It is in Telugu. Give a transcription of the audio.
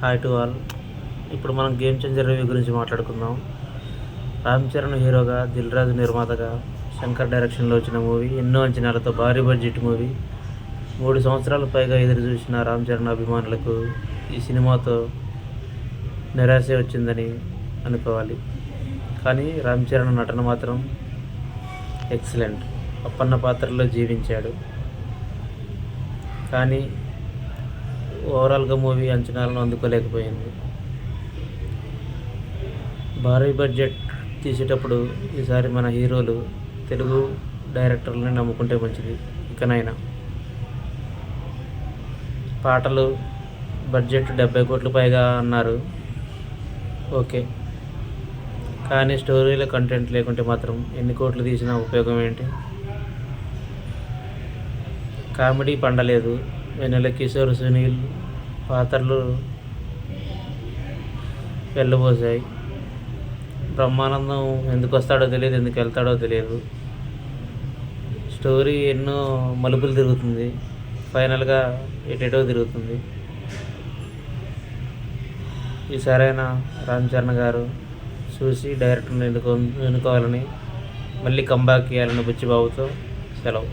Hi to all. ఇప్పుడు మనం గేమ్ చేంజర్ రివ్యూ గురించి మాట్లాడుకుందాం. రామ్ చరణ్ హీరోగా, దిల్ రాజు నిర్మాతగా, శంకర్ డైరెక్షన్లో వచ్చిన మూవీ. ఎన్నో అంచనాలతో భారీ బడ్జెట్ మూవీ. 3 సంవత్సరాల పైగా ఎదురు చూసిన రామ్ చరణ్ అభిమానులకు ఈ సినిమాతో నిరాశ వచ్చిందని అనుకోవాలి. కానీ రామ్ చరణ్ నటన మాత్రం ఎక్సలెంట్. అప్పన్న పాత్రలో జీవించాడు. కానీ ఓవరాల్గా మూవీ అంచనాలను అందుకోలేకపోయింది. భారీ బడ్జెట్ తీసేటప్పుడు ఈసారి మన హీరోలు తెలుగు డైరెక్టర్లని నమ్ముకుంటే మంచిది. ఇకనైనా పాటలు బడ్జెట్ 70 కోట్లు పైగా అన్నారు, ఓకే. కానీ స్టోరీలో కంటెంట్ లేకుంటే మాత్రం ఎన్ని కోట్లు తీసినా ఉపయోగం ఏంటి? కామెడీ పండలేదు. వెన్నెల కిషోర్, సునీల్ పాత్రలు వెళ్ళబోసాయి. బ్రహ్మానందం ఎందుకు వస్తాడో తెలియదు, ఎందుకు వెళ్తాడో తెలియదు. స్టోరీ ఎన్నో మలుపులు తిరుగుతుంది, ఫైనల్గా ఎటేటో తిరుగుతుంది. ఈ సరైన రామ్ చరణ్ గారు చూసి డైరెక్టర్ని ఎన్నుకోవాలని, మళ్ళీ కంబ్యాక్ చేయాలని బుచ్చిబాబుతో సెలవు.